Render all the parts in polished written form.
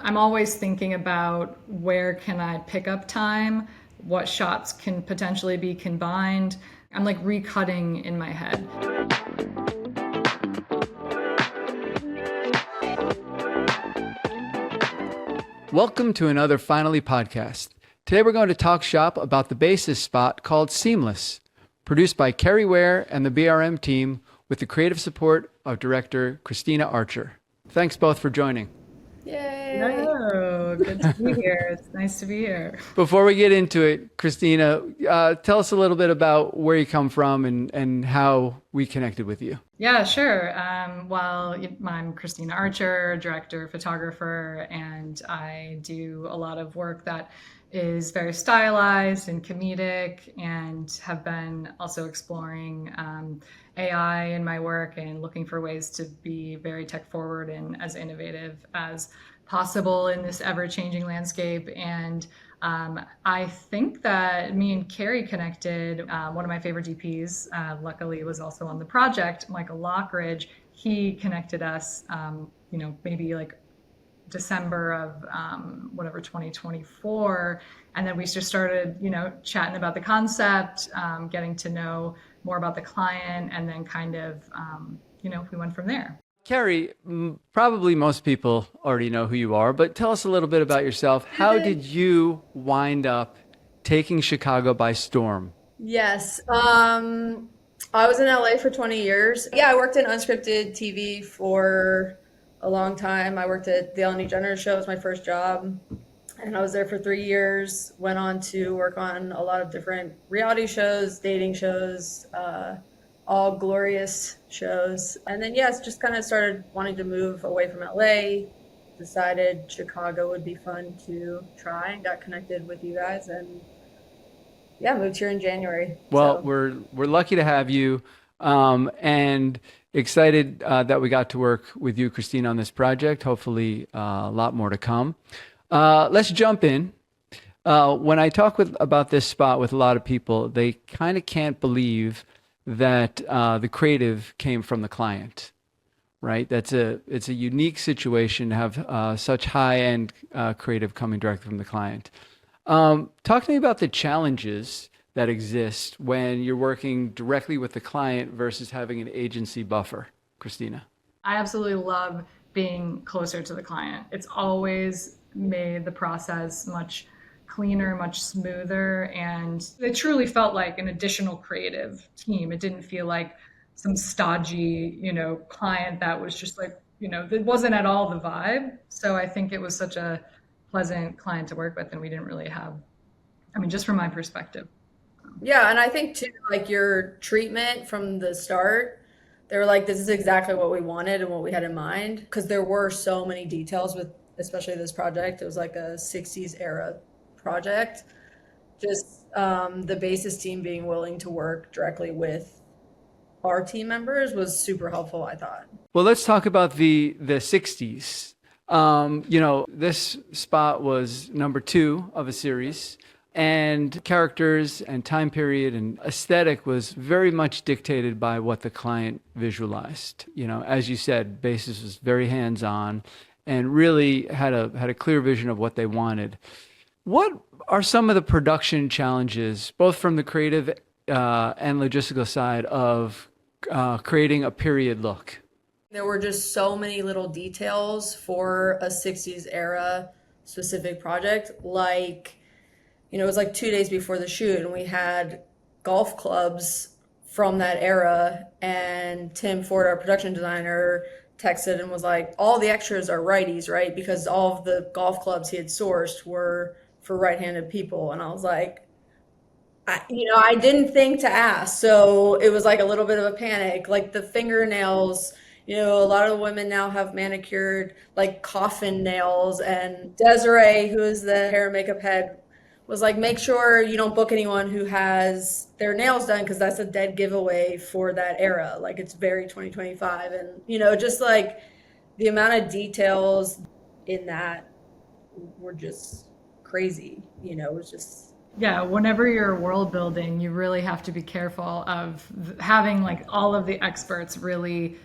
I'm always thinking about where can I pick up time, what shots can potentially be combined. I'm like recutting in my head. Welcome to another Finally podcast. Today we're going to talk shop about the basis spot called Seamless, produced by Kerry, Ware and the BRM team with the creative support of director Kristyna Archer. Thanks both for joining. Yay! Hello, good to be here. It's nice to be here. Before we get into it, Kristyna, tell us a little bit about where you come from and how we connected with you. Yeah, sure. Well, I'm Kristyna Archer, director, photographer, and I do a lot of work that is very stylized and comedic, and have been also exploring AI in my work and looking for ways to be very tech forward and as innovative as possible in this ever-changing landscape. And I think that me and Kerry connected. One of my favorite DPs, luckily, was also on the project, Michael Lockridge. He connected us, maybe like December of 2024. And then we just started, chatting about the concept, getting to know more about the client, and then kind of, we went from there. Kerry, probably most people already know who you are, but tell us a little bit about yourself. How did you wind up taking Chicago by storm? Yes. I was in LA for 20 years. Yeah, I worked in unscripted TV for a long time. I worked at the Ellen DeGeneres Show. It was my first job. And I was there for 3 years. Went on to work on a lot of different reality shows, dating shows, all glorious shows. And then, yes, just kind of started wanting to move away from LA, decided Chicago would be fun to try, and got connected with you guys, and yeah, moved here in January. Well, we're lucky to have you, and excited that we got to work with you, Kristyna, on this project. Hopefully a lot more to come. Let's jump in. When I talk about this spot with a lot of people, they kind of can't believe that the creative came from the client, right? It's a unique situation to have such high-end creative coming directly from the client. Talk to me about the challenges that exist when you're working directly with the client versus having an agency buffer, Kristyna. I absolutely love being closer to the client. It's always made the process much cleaner, much smoother, and it truly felt like an additional creative team. It didn't feel like some stodgy, client that was just like, it wasn't at all the vibe. So I think it was such a pleasant client to work with, and we didn't really have, just from my perspective. Yeah, and I think too, like your treatment from the start, they were like, this is exactly what we wanted and what we had in mind, because there were so many details with, especially this project. It was like a 60s-era project. Just the basis team being willing to work directly with our team members was super helpful, I thought. Well, let's talk about the 60s. This spot was number 2 of a series, and characters and time period and aesthetic was very much dictated by what the client visualized. As you said, basis was very hands-on and really had a clear vision of what they wanted. What are some of the production challenges, both from the creative and logistical side, of creating a period look? There were just so many little details for a 60s era specific project. Like, it was like 2 days before the shoot, and we had golf clubs from that era, and Tim Ford, our production designer, texted and was like, all the extras are righties, right? Because all of the golf clubs he had sourced were for right-handed people. And I was like, I didn't think to ask. So it was like a little bit of a panic. Like the fingernails, a lot of the women now have manicured like coffin nails. And Desiree, who is the hair and makeup head, was like, make sure you don't book anyone who has their nails done, because that's a dead giveaway for that era. Like it's very 2025. And, just like the amount of details in that were just crazy. It was just Yeah, whenever you're world building, you really have to be careful of having like all of the experts really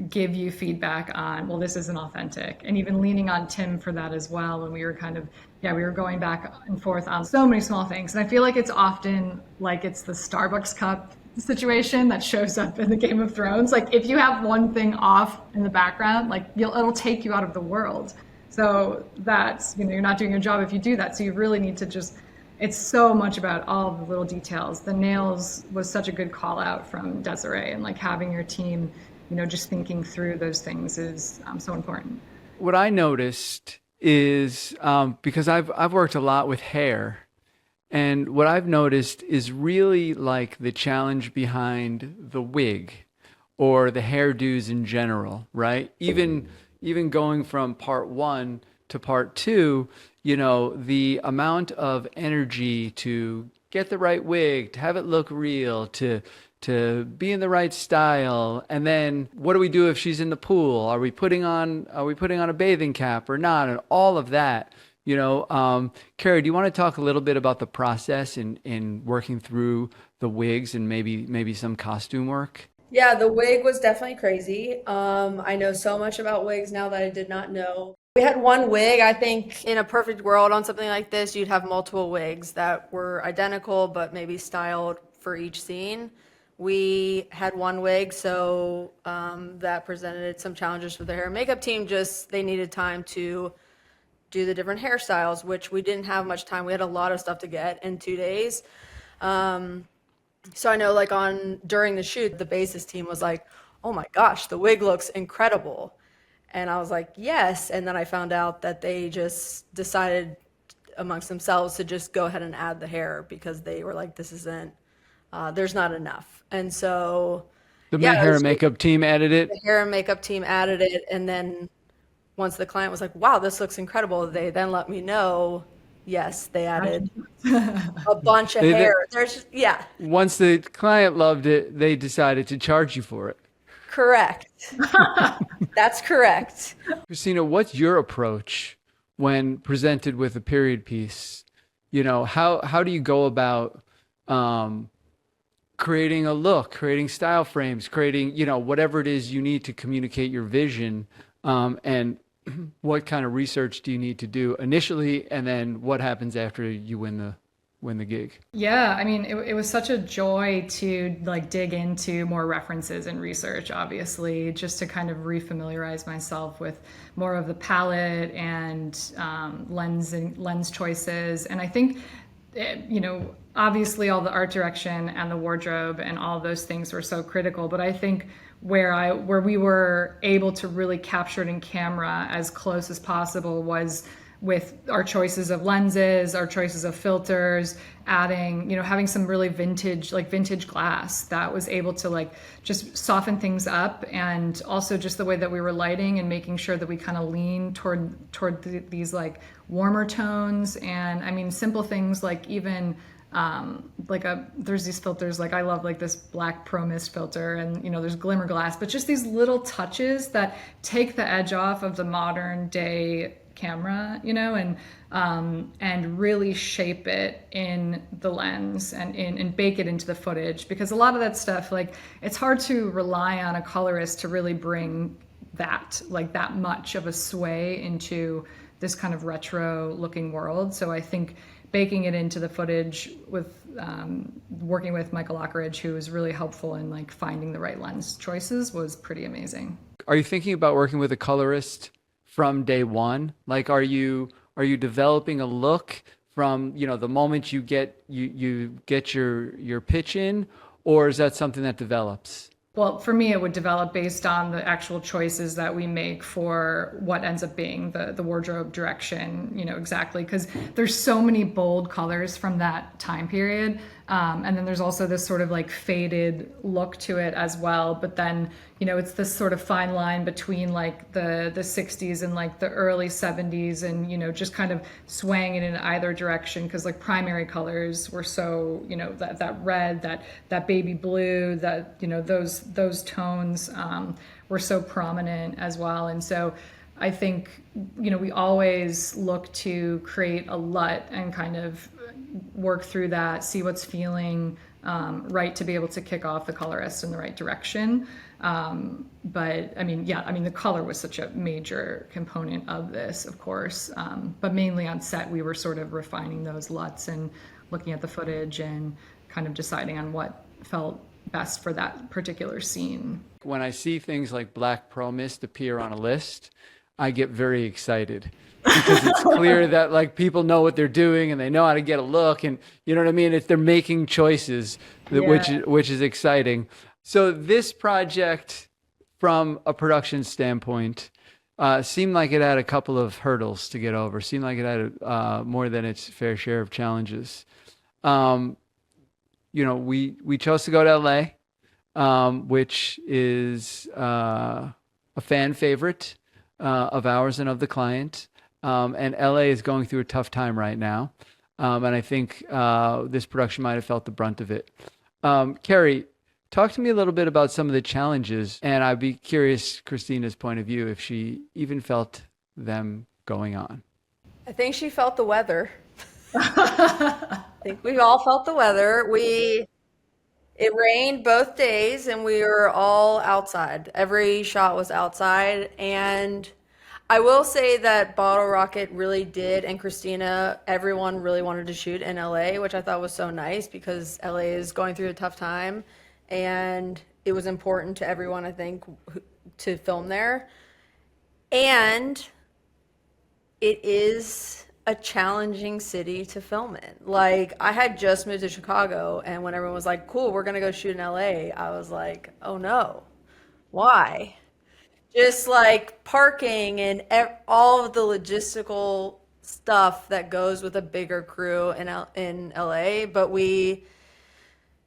give you feedback on, well, this isn't authentic. And even leaning on Tim for that as well, when we were kind of, yeah, we were going back and forth on so many small things. And I feel like it's often like it's the Starbucks cup situation that shows up in the Game of Thrones. Like if you have one thing off in the background, like it'll take you out of the world. So that's, you're not doing your job if you do that. So you really need to just, it's so much about all the little details. The nails was such a good call out from Desiree, and like having your team, just thinking through those things is so important. What I noticed is because I've worked a lot with hair, and what I've noticed is really like the challenge behind the wig or the hairdos in general, right? Even going from part one to part two, the amount of energy to get the right wig, to have it look real, to be in the right style, and then what do we do if she's in the pool? Are we putting on a bathing cap or not? And all of that, Kerry, do you want to talk a little bit about the process in working through the wigs and maybe some costume work? Yeah, the wig was definitely crazy. I know so much about wigs now that I did not know. We had one wig. I think in a perfect world on something like this, you'd have multiple wigs that were identical, but maybe styled for each scene. We had one wig, so that presented some challenges for the hair and makeup team. They needed time to do the different hairstyles, which we didn't have much time. We had a lot of stuff to get in 2 days. So I know during the shoot, the basis team was like, oh my gosh, the wig looks incredible. And I was like, yes. And then I found out that they just decided amongst themselves to just go ahead and add the hair because they were like, there's not enough. And so The hair and makeup team added it. the hair and makeup team added it. And then once the client was like, wow, this looks incredible, they then let me know, yes, they added a bunch of hair. Once the client loved it, they decided to charge you for it. Correct. That's correct. Kristyna, what's your approach when presented with a period piece? How do you go about creating a look, creating style frames, creating, whatever it is you need to communicate your vision, and what kind of research do you need to do initially, and then what happens after you win the gig? Yeah, I mean, it was such a joy to dig into more references and research, obviously, just to kind of refamiliarize myself with more of the palette and lens choices. And I think, obviously all the art direction and the wardrobe and all of those things were so critical, but I think where we were able to really capture it in camera as close as possible was with our choices of lenses, our choices of filters, adding, having some really vintage glass that was able to just soften things up, and also just the way that we were lighting and making sure that we kind of lean toward these warmer tones. And I mean, simple things like even there's these filters, I love this black pro mist filter, and there's glimmer glass, but just these little touches that take the edge off of the modern day camera, and really shape it in the lens and bake it into the footage, because a lot of that stuff, it's hard to rely on a colorist to really bring that much of a sway into this kind of retro looking world. So I think baking it into the footage with working with Michael Lockridge, who was really helpful in finding the right lens choices, was pretty amazing. Are you thinking about working with a colorist from day one? Are you developing a look from the moment you get your pitch in, or is that something that develops? Well, for me, it would develop based on the actual choices that we make for what ends up being the wardrobe direction, exactly. Because there's so many bold colors from that time period. And then there's also this sort of faded look to it as well. But then, it's this sort of fine line between the 60s and the early 70s, and, just kind of swaying it in either direction. Because primary colors were so, that red, that baby blue, that, those tones were so prominent as well. And so I think, we always look to create a LUT and kind of work through that, see what's feeling right to be able to kick off the colorist in the right direction. But I mean, yeah, I mean, the color was such a major component of this, of course. But mainly on set, we were sort of refining those LUTs and looking at the footage and kind of deciding on what felt best for that particular scene. When I see things like Black Pearl Mist appear on a list, I get very excited because it's clear that like people know what they're doing and they know how to get a look, and you know what I mean? If they're making choices, which is exciting. So this project, from a production standpoint, seemed like it had a couple of hurdles to get over. Seemed like it had more than its fair share of challenges. You know, we chose to go to LA, which is a fan favorite of ours and of the client. And LA is going through a tough time right now. And I think this production might have felt the brunt of it. Kerry, talk to me a little bit about some of the challenges. And I'd be curious, Kristyna's point of view, if she even felt them going on. I think she felt the weather. I think we all felt the weather. It rained both days and we were all outside. Every shot was outside. And I will say that Bottle Rocket really did, and Kristyna, everyone really wanted to shoot in LA, which I thought was so nice because LA is going through a tough time. And it was important to everyone, I think, to film there. And it is a challenging city to film in. Like, I had just moved to Chicago, and when everyone was like, cool, we're gonna go shoot in LA, I was like, oh no, why? Just like parking and all of the logistical stuff that goes with a bigger crew in LA. But we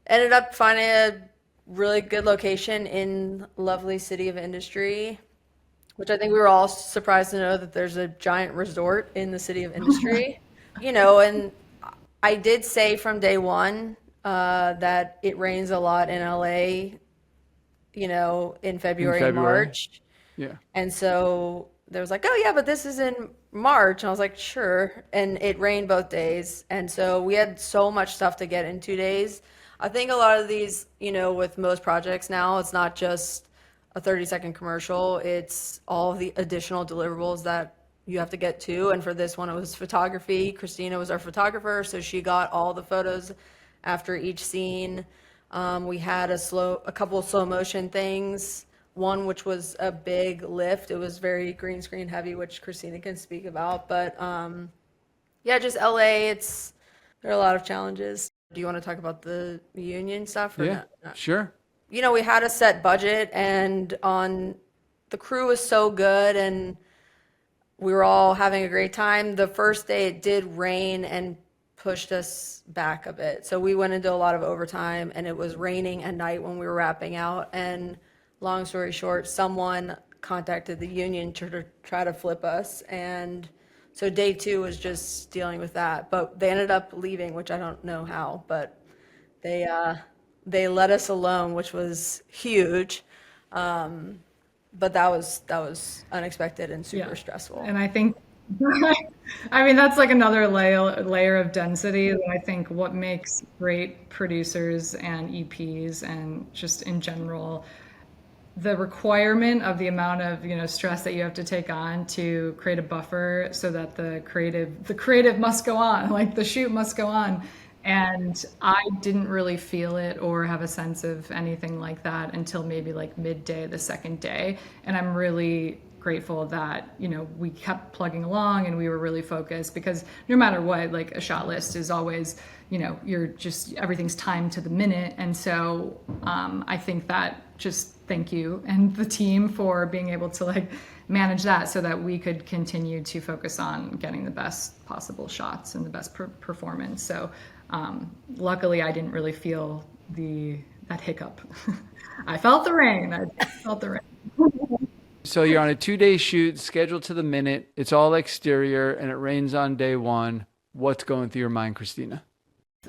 ended up finding a really good location in lovely city of industry, which I think we were all surprised to know that there's a giant resort in the city of industry, you know. And I did say from day one that it rains a lot in LA, you know, in February and March. Yeah. And so there was like, oh yeah, but this is in March. And I was like, sure. And it rained both days. And so we had so much stuff to get in 2 days. I think a lot of these, you know, with most projects now, it's not just a 30-second commercial. It's all of the additional deliverables that you have to get to. And for this one, it was photography. Kristyna was our photographer, so she got all the photos after each scene. We had a couple of slow motion things. One which was a big lift. It was very green screen heavy, which Kristyna can speak about. But yeah, just LA. There are a lot of challenges. Do you want to talk about the union stuff? Or Yeah, not? sure. You know, we had a set budget, and the crew was so good, and we were all having a great time. The first day it did rain and pushed us back a bit. So we went into a lot of overtime, and it was raining at night when we were wrapping out. And long story short, someone contacted the union to try to flip us. And so day 2 was just dealing with that. But they ended up leaving, which I don't know how, but they let us alone, which was huge. But that was unexpected and super stressful. And I think, I mean, that's like another layer of density that I think what makes great producers and EPs and just in general, the requirement of the amount of, you know, stress that you have to take on to create a buffer so that the creative must go on, like the shoot must go on. And I didn't really feel it or have a sense of anything like that until maybe like midday the second day. And I'm really grateful that, you know, we kept plugging along and we were really focused, because no matter what, like a shot list is always, you know, everything's timed to the minute. And so I think that just thank you and the team for being able to like manage that so that we could continue to focus on getting the best possible shots and the best performance. So luckily I didn't really feel that hiccup. I felt the rain. So you're on a 2-day shoot, scheduled to the minute. It's all exterior and it rains on day 1. What's going through your mind, Kristyna?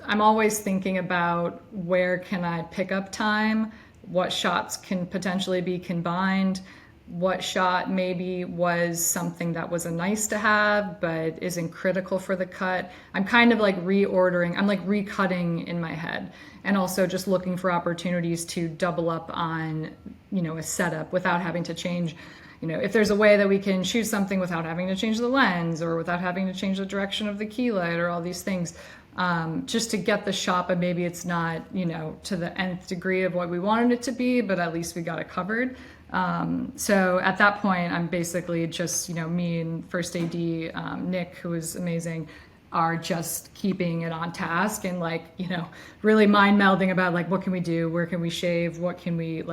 I'm always thinking about where can I pick up time, what shots can potentially be combined. what shot maybe was something that was a nice to have but isn't critical for the cut. I'm kind of like reordering, I'm like recutting in my head, and also just looking for opportunities to double up on, a setup without having to change. If there's a way that we can shoot something without having to change the lens or without having to change the direction of the key light or all these things, just to get the shot, but maybe it's not, to the nth degree of what we wanted it to be, but at least we got it covered. So at that point, I'm basically just, me and first AD, Nick, who was amazing, are just keeping it on task and really mind melding about what can we do, where can we shave, what can we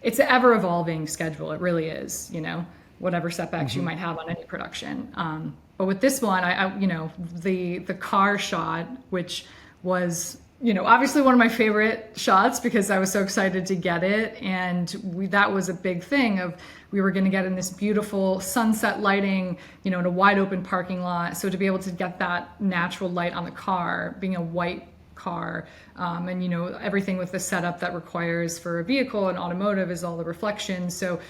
it's an ever evolving schedule. It really is, whatever setbacks you might have on any production. But with this one, the car shot, which was, obviously one of my favorite shots because I was so excited to get it. And that was a big thing of, we were going to get in this beautiful sunset lighting, in a wide open parking lot. So to be able to get that natural light on the car, being a white car, and everything with the setup that requires for a vehicle and automotive is all the reflections. So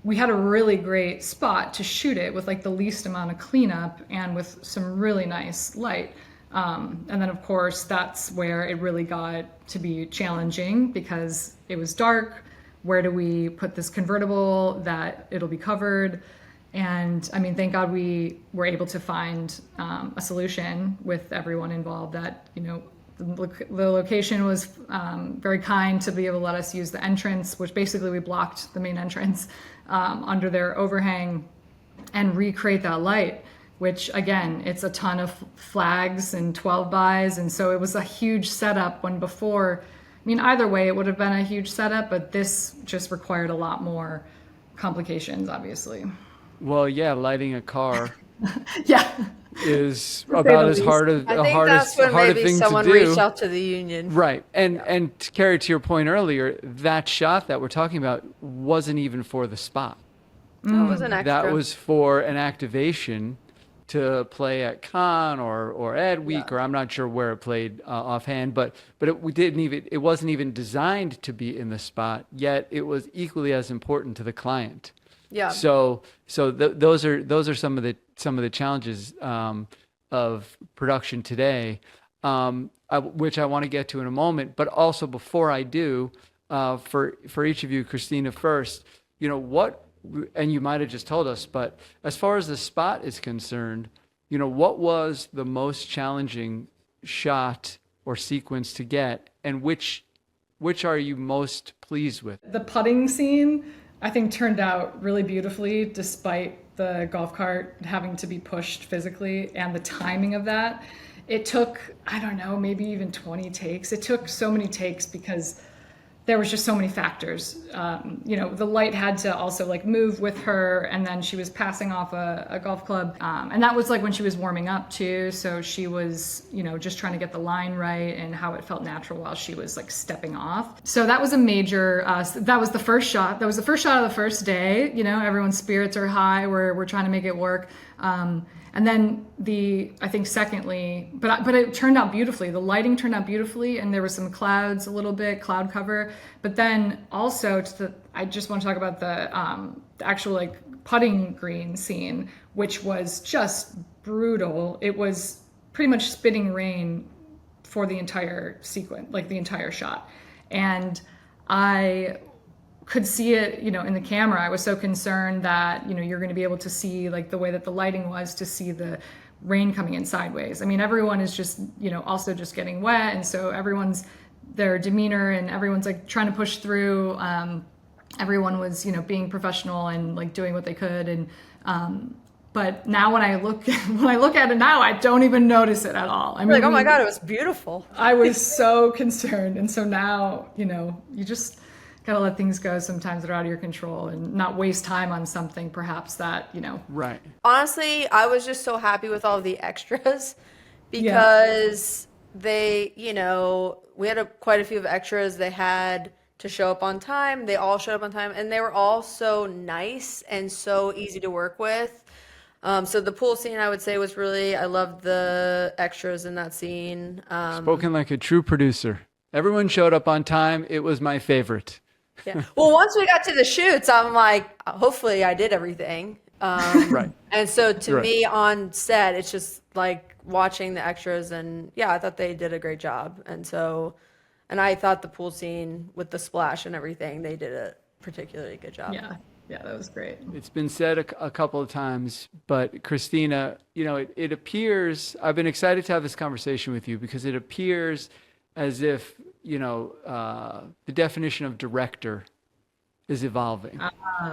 we had a really great spot to shoot it with the least amount of cleanup and with some really nice light. And then of course that's where it really got to be challenging because it was dark. Where do we put this convertible that it'll be covered? And I mean, thank God we were able to find a solution with everyone involved that, the location was very kind to be able to let us use the entrance, which basically we blocked the main entrance under their overhang and recreate that light, which again, it's a ton of flags and 12 bys. And so it was a huge setup when before, either way, it would have been a huge setup, but this just required a lot more complications, obviously. Well, yeah, lighting a car yeah. is about as hard as I the think hardest that's when hardest maybe thing someone to do. reached out to the union. Right. And Kerry, to your point earlier, that shot that we're talking about wasn't even for the spot. That was an extra. That was for an activation to play at Con or Ed Week, or I'm not sure where it played offhand, but it wasn't even designed to be in the spot, yet it was equally as important to the client. Yeah. So those are some of the challenges of production today, which I want to get to in a moment. But also before I do, for each of you, Kristyna first, what, and you might have just told us, but as far as the spot is concerned, what was the most challenging shot or sequence to get, and which are you most pleased with? The putting scene, I think, turned out really beautifully despite the golf cart having to be pushed physically and the timing of that. It took, I don't know, maybe even 20 takes. It took so many takes because there was just so many factors. The light had to also move with her, and then she was passing off a golf club. And that was when she was warming up too. So she was, just trying to get the line right and how it felt natural while she was stepping off. So that was a major, that was the first shot. That was the first shot of the first day. Everyone's spirits are high. We're trying to make it work. And then I think secondly, but it turned out beautifully. The lighting turned out beautifully, and there was some clouds, a little bit cloud cover. But then also I just want to talk about the actual putting green scene, which was just brutal. It was pretty much spitting rain for the entire sequence, the entire shot. And I could see it, in the camera. I was so concerned that, you're going to be able to see the way that the lighting was, to see the rain coming in sideways. Everyone is just, also just getting wet. And so their demeanor and everyone's trying to push through. Everyone was, being professional and doing what they could. And, but now when I look at it now, I don't even notice it at all. Oh my God, it was beautiful. I was so concerned. And so now, you just gotta let things go sometimes that are out of your control and not waste time on something perhaps that, Right. Honestly, I was just so happy with all the extras because they, we had quite a few of extras. They had to show up on time. They all showed up on time, and they were all so nice and so easy to work with. So the pool scene, I would say, was I loved the extras in that scene. Spoken like a true producer. Everyone showed up on time. It was my favorite. Yeah. Well, once we got to the shoots, I'm like, hopefully I did everything. Right. And so to Right. me on set, it's just like watching the extras and yeah, I thought they did a great job. And I thought the pool scene with the splash and everything, they did a particularly good job. Yeah, yeah, that was great. It's been said a couple of times, but Kristyna, it appears, I've been excited to have this conversation with you because it appears as if, the definition of director is evolving,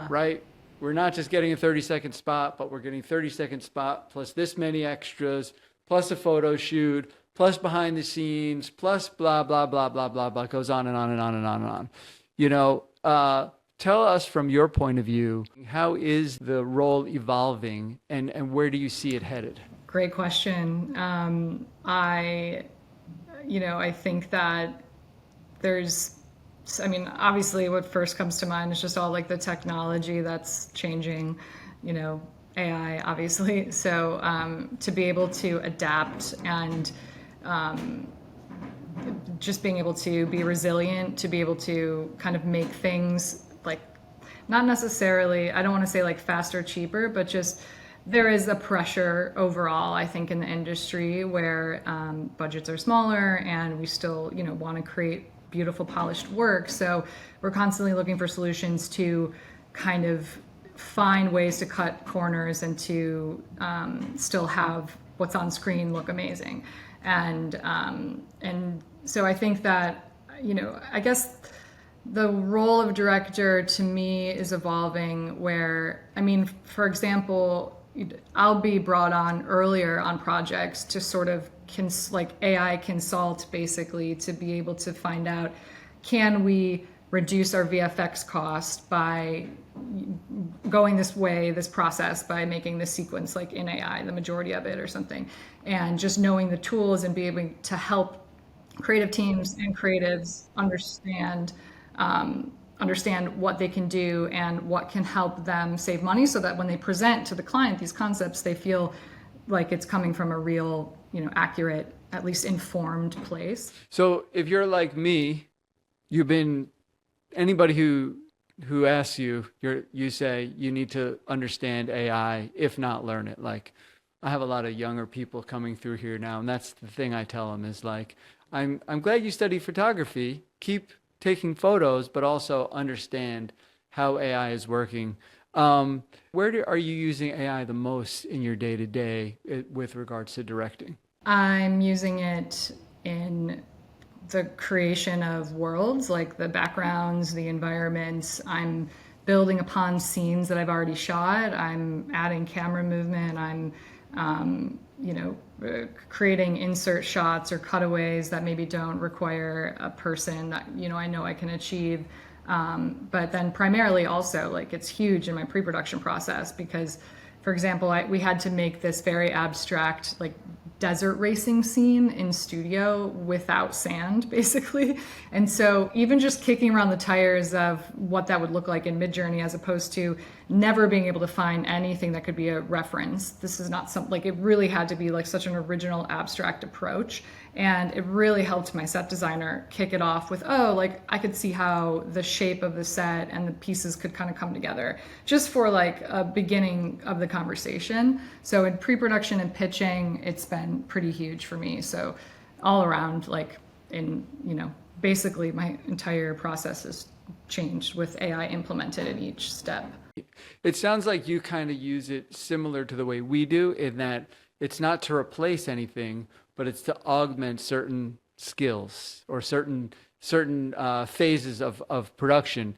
right? We're not just getting a 30-second spot, but we're getting 30-second spot plus this many extras, plus a photo shoot, plus behind the scenes, plus blah, blah, blah, blah, blah, blah, goes on and on and on and on and on. Tell us from your point of view, how is the role evolving and where do you see it headed? Great question. I think that obviously what first comes to mind is just all like the technology that's changing, AI, obviously. So to be able to adapt and just being able to be resilient, to be able to kind of make things like not necessarily, I don't want to say like faster, cheaper, but just there is a pressure overall, I think, in the industry where budgets are smaller and we still, want to create beautiful, polished work. So we're constantly looking for solutions to kind of find ways to cut corners and to still have what's on screen look amazing. And so I think that, I guess the role of director to me is evolving where, for example, I'll be brought on earlier on projects to sort of like AI consult basically to be able to find out, can we reduce our VFX cost by going this way, this process, by making this sequence like in AI, the majority of it or something, and just knowing the tools and be able to help creative teams and creatives understand what they can do and what can help them save money so that when they present to the client these concepts, they feel like it's coming from a real, accurate, at least informed place. So if you're like me, anybody who asks you, you say you need to understand AI, if not learn it. Like I have a lot of younger people coming through here now, and that's the thing I tell them is like, I'm glad you study photography. Keep taking photos, but also understand how AI is working. Are you using AI the most in your day-to-day with regards to directing? I'm using it in the creation of worlds, like the backgrounds, the environments. I'm building upon scenes that I've already shot. I'm adding camera movement. I'm, creating insert shots or cutaways that maybe don't require a person that, I know I can achieve. But then primarily also, like, it's huge in my pre-production process because, for example, we had to make this very abstract, like, desert racing scene in studio without sand, basically. And so even just kicking around the tires of what that would look like in Midjourney, as opposed to never being able to find anything that could be a reference. This is not something, like, it really had to be like such an original abstract approach. And it really helped my set designer kick it off with, like, I could see how the shape of the set and the pieces could kind of come together just for like a beginning of the conversation. So in pre-production and pitching, it's been pretty huge for me. So all around, like, basically my entire process has changed with AI implemented in each step. It sounds like you kind of use it similar to the way we do, in that it's not to replace anything, but it's to augment certain skills or certain phases of production.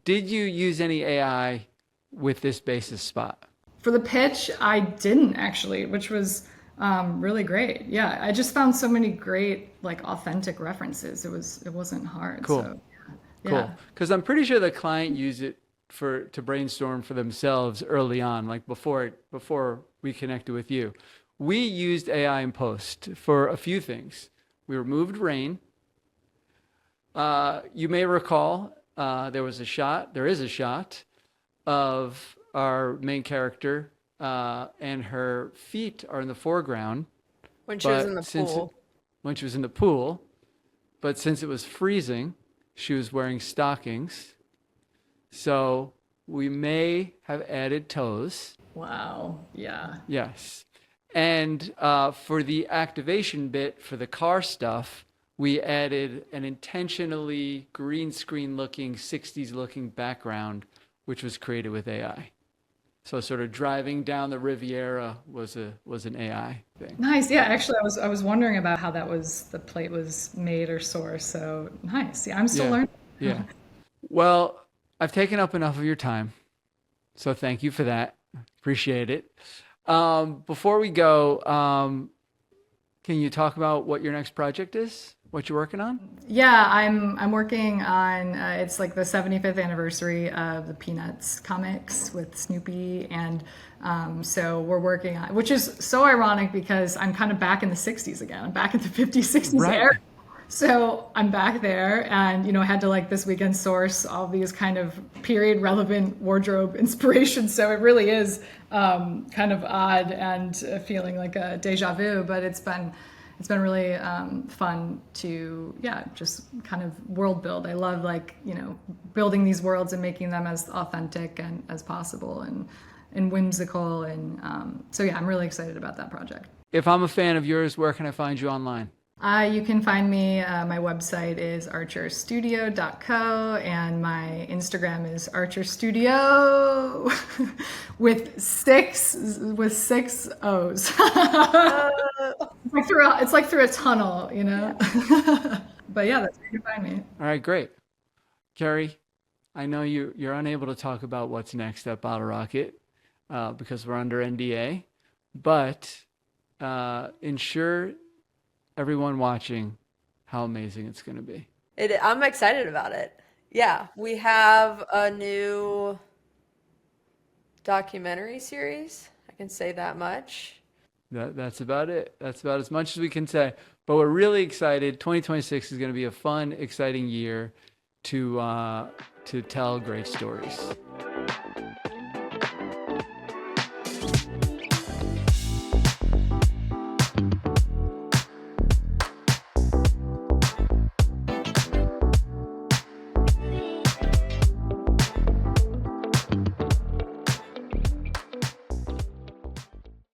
Did you use any AI with this basis spot? For the pitch, I didn't actually, which was really great. Yeah, I just found so many great, like, authentic references. It wasn't hard. Cool. So, Cool. yeah. Because I'm pretty sure the client used it to brainstorm for themselves early on, like before we connected with you. We used AI in post for a few things. We removed rain. You may recall there is a shot of our main character and her feet are in the foreground. When she was in the pool. When she was in the pool. But since it was freezing, she was wearing stockings So we may have added toes. Wow. Yeah. Yes. And for the activation bit for the car stuff, we added an intentionally green screen looking 60s looking background, which was created with AI. So sort of driving down the Riviera was an AI thing. Nice. Yeah, actually I was wondering about how the plate was made or sourced. So nice. Yeah, I'm still Yeah. learning. Yeah. Well, I've taken up enough of your time. So thank you for that. Appreciate it. Before we go, can you talk about what your next project is? What you're working on? Yeah, I'm working on it's like the 75th anniversary of the Peanuts comics with Snoopy, and so we're working on, which is so ironic because I'm kind of back in the 60s again. I'm back at the 50s, 60s Right. era. So I'm back there, and I had to like this weekend source all these kind of period relevant wardrobe inspirations. So it really is kind of odd and feeling like a deja vu, but it's been really fun to just kind of world build. I love building these worlds and making them as authentic and as possible and whimsical, and so yeah, I'm really excited about that project. If I'm a fan of yours, where can I find you online? You can find me, my website is archerstudio.co, and my Instagram is archerstudio with six O's. It's like through a tunnel. But yeah, that's where you can find me. All right, great. Kerry, I know you're unable to talk about what's next at Bottle Rocket because we're under NDA, but ensure everyone watching how amazing it's going to be. I'm excited about it. Yeah, we have a new documentary series. I can say that much. That's about it. That's about as much as we can say. But we're really excited. 2026 is going to be a fun, exciting year to tell great stories.